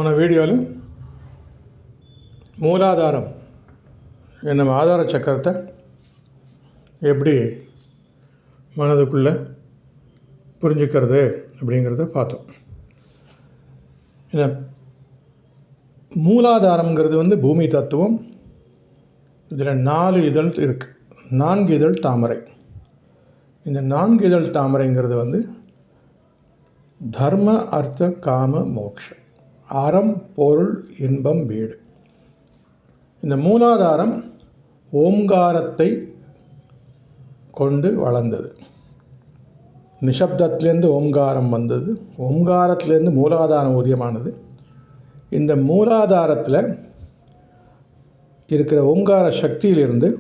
போன வீடியோவில் மூலாதாரம் என்னும் ஆதார சக்கரத்தை எப்படி மனதுக்குள்ளே புரிஞ்சுக்கிறது அப்படிங்கிறத பார்த்தோம். இந்த மூலாதாரங்கிறது பூமி தத்துவம். இதில் 4 இதழ் இருக்குது. 4 இதழ் தாமரை. இந்த 4 இதழ் தாமரைங்கிறது தர்ம அர்த்த காம மோக்ஷம், அறம் பொருள் இன்பம் வீடு. இந்த மூலாதாரம் ஓம்காரத்தை கொண்டு வளர்ந்தது. நிஷப்தத்திலேருந்து ஓம்காரம் வந்தது. ஓம்காரத்திலேருந்து மூலாதாரம் உதயமானது. இந்த மூலாதாரத்தில் இருக்கிற ஓம்கார சக்தியிலிருந்து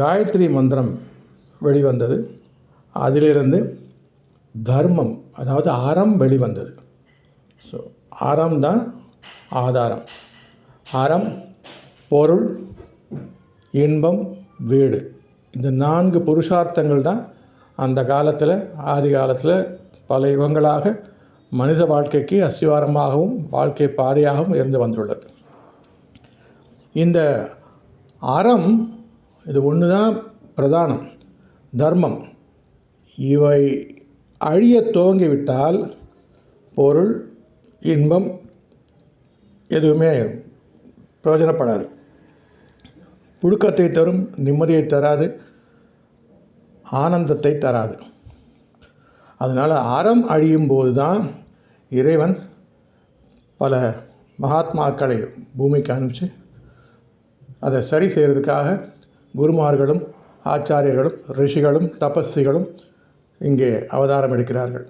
காயத்ரி மந்திரம் வெளிவந்தது. அதிலிருந்து தர்மம், அதாவது அறம் வெளிவந்தது. ஸோ அறம் தான் ஆதாரம். அறம் பொருள் இன்பம் வீடு, இந்த 4 புருஷார்த்தங்கள் தான் அந்த காலத்தில், ஆதி காலத்தில் பல யுகங்களாக மனித வாழ்க்கைக்கு அஸ்திவாரமாகவும் வாழ்க்கை பாதையாகவும் இருந்து வந்துள்ளது. இந்த அறம் இது ஒன்று தான் பிரதானம். தர்மம் இவை அழிய துவங்கிவிட்டால் பொருள் இன்பம் எதுவுமே பிரயோஜனப்படாது. புழுக்கத்தை தரும், நிம்மதியை தராது, ஆனந்தத்தை தராது. அதனால் அறம் அழியும் போது தான் இறைவன் பல மகாத்மாக்களை பூமிக்கு அனுப்பிச்சு அதை சரி செய்கிறதுக்காக குருமார்களும் ஆச்சாரியர்களும் ரிஷிகளும் தபஸ்விகளும் இங்கே அவதாரம் எடுக்கிறார்கள்.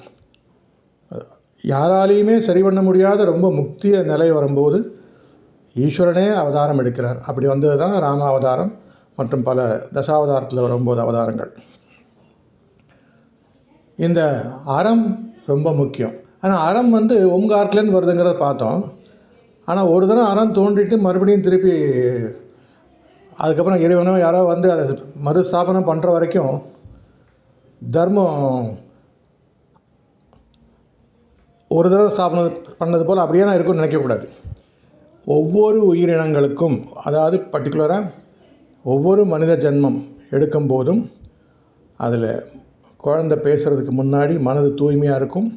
யாராலையுமே சரி பண்ண முடியாத ரொம்ப முக்திய நிலை வரும்போது ஈஸ்வரனே அவதாரம் எடுக்கிறார். அப்படி வந்தது தான் ராம அவதாரம் மற்றும் பல தசாவதாரத்தில் வரும்போது அவதாரங்கள். இந்த அறம் ரொம்ப முக்கியம். ஆனால் அறம் ஓம்காரத்துலேருந்து வருதுங்கிறத பார்த்தோம். ஆனால் ஒரு தடவை அறம் தோன்றிட்டு மறுபடியும் திருப்பி அதுக்கப்புறம் இறைவனோ யாரோ அதை மறுஸ்தாபனம் பண்ணுற வரைக்கும் தர்மம் ஒரு தடவை ஸ்தாபனம் பண்ணது போல் அப்படியே தான் இருக்கும்னு நினைக்கக்கூடாது. ஒவ்வொரு உயிரினங்களுக்கும், அதாவது பர்டிகுலராக ஒவ்வொரு மனித ஜென்மம் எடுக்கும் போதும் அதில் குழந்தை பேசுகிறதுக்கு முன்னாடி மனது தூய்மையாக இருக்கும்.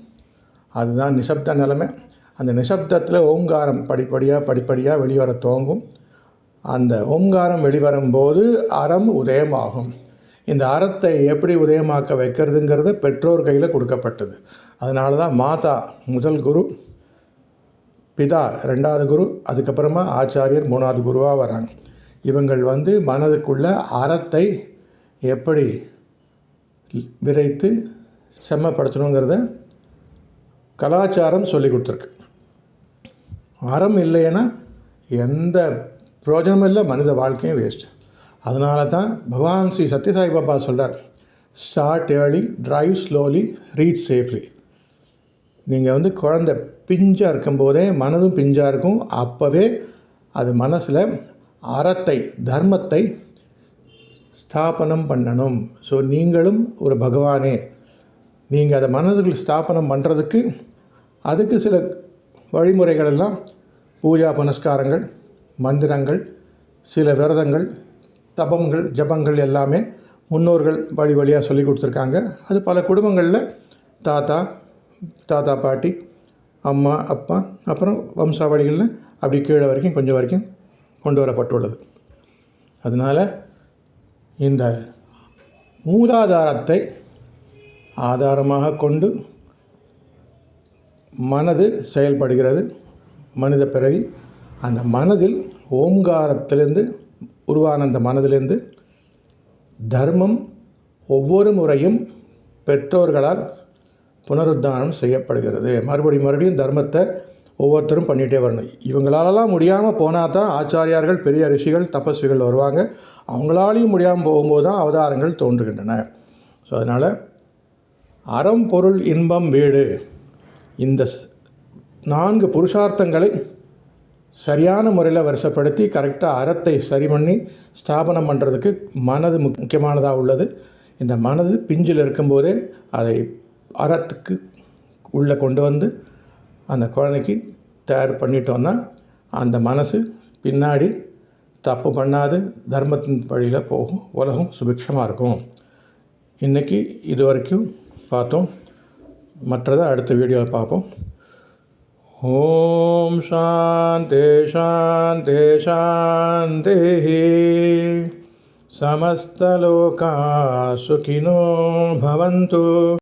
அதுதான் நிசப்த நிலைமை. அந்த நிசப்தத்தில் ஓங்காரம் படிப்படியாக வெளிவர துவங்கும். அந்த ஓங்காரம் வெளிவரும்போது அறம் உதயமாகும். இந்த அறத்தை எப்படி உதயமாக்க வைக்கிறதுங்கிறது பெற்றோர் கையில் கொடுக்கப்பட்டது. அதனால தான் மாதா முதல் குரு, பிதா 2வது குரு, அதுக்கப்புறமா ஆச்சாரியர் 3வது குருவாக வராங்க. இவங்கள் மனதுக்குள்ள அறத்தை எப்படி விதைத்து செம்மப்படுத்தணுங்கிறத கலாச்சாரம் சொல்லி கொடுத்துருக்கு. அறம் இல்லைன்னா எந்த பிரயோஜனமும் இல்லை, மனித வாழ்க்கையும் வேஸ்ட். அதனால தான் பகவான் ஸ்ரீ சத்யசாய் பாபா சொல்கிறார், start early, drive slowly, reach safely. நீங்கள் குழந்தை பிஞ்சாக இருக்கும்போதே மனதும் பிஞ்சாக இருக்கும். அப்போவே அது மனசில் அறத்தை தர்மத்தை ஸ்தாபனம் பண்ணணும். ஸோ நீங்களும் ஒரு பகவானே. நீங்கள் அதை மனதுக்கு ஸ்தாபனம் பண்ணுறதுக்கு அதுக்கு சில வழிமுறைகள் எல்லாம், பூஜா புனஸ்காரங்கள், மந்திரங்கள், சில விரதங்கள், தபங்கள், ஜபங்கள் எல்லாமே முன்னோர்கள் வழியாக சொல்லி கொடுத்துருக்காங்க. அது பல குடும்பங்களில் தாத்தா பாட்டி, அம்மா அப்பா, அப்புறம் வம்சாவளிகளில் அப்படி கீழே வரைக்கும் கொஞ்சம் வரைக்கும் கொண்டு வரப்பட்டுள்ளது. அதனால் இந்த மூலாதாரத்தை ஆதாரமாக கொண்டு மனது செயல்படுகிறது. மனித பிறவி அந்த மனதில் ஓம்காரத்திலிருந்து உருவான அந்த மனதிலிருந்து தர்மம் ஒவ்வொரு முறையும் பெற்றோர்களால் புனருத்தானம் செய்யப்படுகிறது. மறுபடியும் தர்மத்தை ஒவ்வொருத்தரும் பண்ணிகிட்டே வரணும். இவங்களாலலாம் முடியாமல் போனால் தான் ஆச்சாரியார்கள், பெரிய ரிஷிகள், தபஸ்விகள் வருவாங்க. அவங்களாலையும் முடியாமல் போகும்போது தான் அவதாரங்கள் தோன்றுகின்றன. ஸோ அதனால் அறம் பொருள் இன்பம் வீடு, இந்த 4 புருஷார்த்தங்களை சரியான முறையில் வரிசைப்படுத்தி கரெக்டாக அறத்தை சரி பண்ணி ஸ்தாபனம் பண்ணுறதுக்கு மனது முக்கியமானதாக உள்ளது. இந்த மனது பிஞ்சில் இருக்கும்போதே அதை அறத்துக்கு உள்ளே கொண்டு அந்த குழந்தைக்கு தயார் பண்ணிட்டோன்னா அந்த மனசு பின்னாடி தப்பு பண்ணாது தர்மத்தின் வழியில் போகும், உலகம் சுபிக்ஷமாக இருக்கும். இன்றைக்கி இது வரைக்கும் பார்த்தோம். மற்றதை அடுத்த வீடியோவில் பார்ப்போம். ஓம் சாந்தி சாந்தி சாந்தி. समस्तलोका सुखिनो भवन्तु.